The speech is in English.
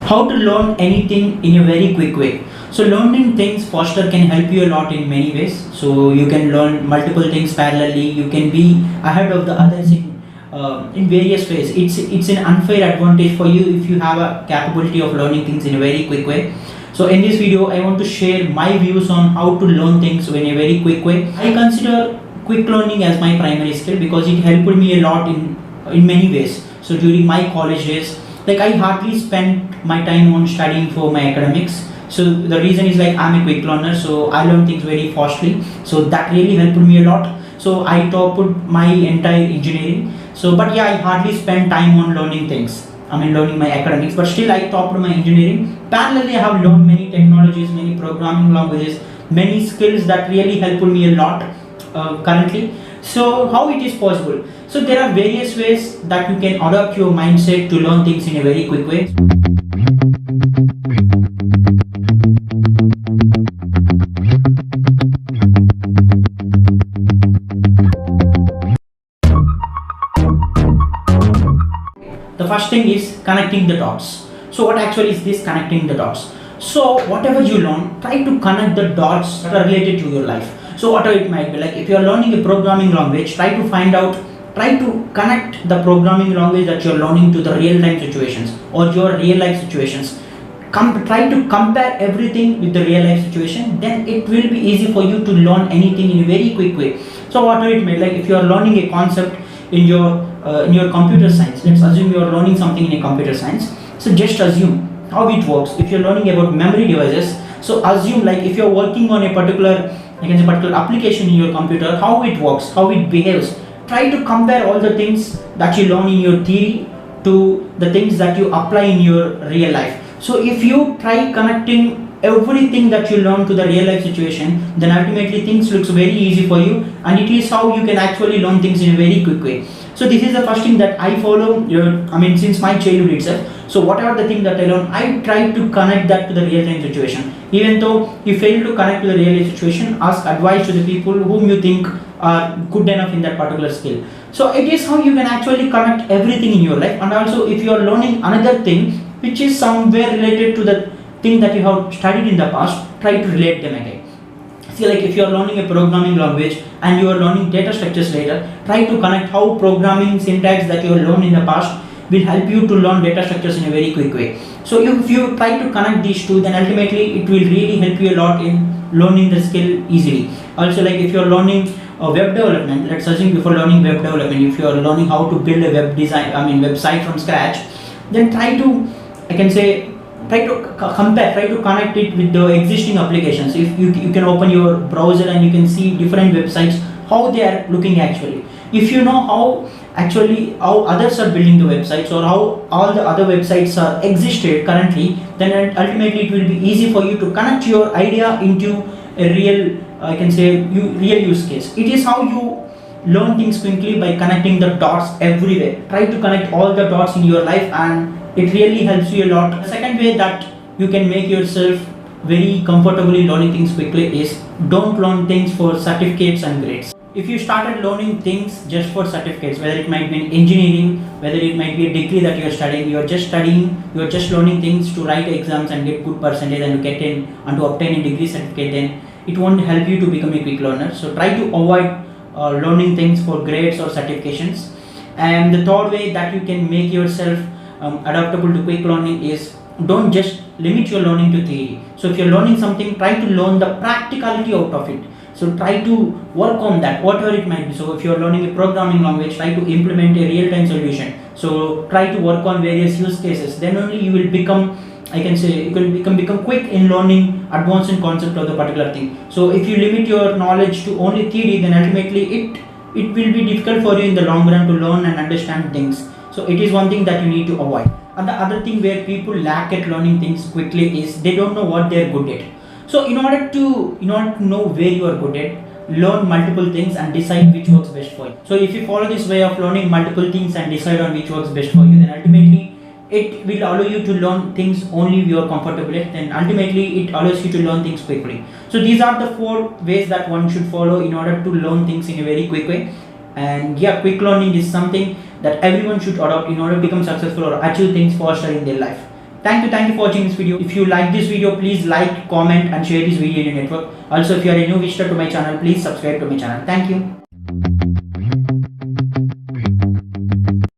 How to learn anything in a very quick way. So learning things faster can help you a lot in many ways. So you can learn multiple things parallelly. You can be ahead of the others in various ways. It's an unfair advantage for you if you have a capability of learning things in a very quick way. So in this video, I want to share my views on how to learn things in a very quick way. I consider quick learning as my primary skill because it helped me a lot in many ways. So during my college days, like I hardly spent my time on studying for my academics. So the reason is like I'm a quick learner, so I learn things very fastly. So that really helped me a lot. So I topped my entire engineering. So but yeah, I hardly spent time on learning things. Learning my academics, but still I topped my engineering. Parallelly, I have learned many technologies, many programming languages, many skills that really helped me a lot currently. So how it is possible? So there are various ways that you can adapt your mindset to learn things in a very quick way. The first thing is connecting the dots. So what actually is this connecting the dots? So whatever you learn, try to connect the dots that are related to your life. So whatever it might be, like if you are learning a programming language, try to connect the programming language that you are learning to the real time situations or your real life situations. Try to compare everything with the real life situation, then it will be easy for you to learn anything in a very quick way. So whatever it may be, like if you are learning a concept in your computer science, let's assume you are learning something in a computer science. So just assume how it works. If you're learning about memory devices, so assume like if you're working on a particular application in your computer, how it works, how it behaves. Try to compare all the things that you learn in your theory to the things that you apply in your real life. So if you try connecting everything that you learn to the real life situation, then ultimately things looks very easy for you, and it is how you can actually learn things in a very quick way. So this is the first thing that I follow since my childhood itself. So whatever the thing that I learn, I try to connect that to the real time situation. Even though you fail to connect to the real life situation, ask advice to the people whom you think are good enough in that particular skill. So it is how you can actually connect everything in your life. And also if you are learning another thing which is somewhere related to the thing that you have studied in the past, try to relate them again. See, like if you are learning a programming language and you are learning data structures later, try to connect how programming syntax that you have learned in the past will help you to learn data structures in a very quick way. So if you try to connect these two, then ultimately it will really help you a lot in learning the skill easily. Also, like if you are learning web development, let's assume if you are learning web development, if you are learning how to build a website from scratch, then try to compare, try to connect it with the existing applications. If you can open your browser and you can see different websites, how they are looking actually. If you know how others are building the websites or how all the other websites are existed currently, then ultimately it will be easy for you to connect your idea into a real real use case. It is how you learn things quickly, by connecting the dots everywhere. Try to connect all the dots in your life, and it really helps you a lot. The second way that you can make yourself very comfortably learning things quickly is don't learn things for certificates and grades. If you started learning things just for certificates, whether it might be in engineering, whether it might be a degree that you are studying, you are just learning things to write exams and get good percentage and to obtain a degree certificate, then it won't help you to become a quick learner. So try to avoid learning things for grades or certifications. And the third way that you can make yourself adaptable to quick learning is don't just limit your learning to theory. So if you're learning something, try to learn the practicality out of it. So try to work on that, whatever it might be. So if you're learning a programming language, try to implement a real-time solution. So try to work on various use cases. Then only you will become become quick in learning advanced concept of the particular thing. So if you limit your knowledge to only theory, then ultimately it will be difficult for you in the long run to learn and understand things. So it is one thing that you need to avoid. And the other thing where people lack at learning things quickly is they don't know what they're good at. So in order to know where you are good at, learn multiple things and decide which works best for you. So if you follow this way of learning multiple things and decide on which works best for you, then ultimately it will allow you to learn things only you are comfortable with, and ultimately it allows you to learn things quickly. So these are the 4 ways that one should follow in order to learn things in a very quick way. And yeah, quick learning is something that everyone should adopt in order to become successful or achieve things faster in their life. Thank you for watching this video. If you like this video, please like, comment and share this video in your network. Also, if you are a new visitor to my channel, please subscribe to my channel. Thank you.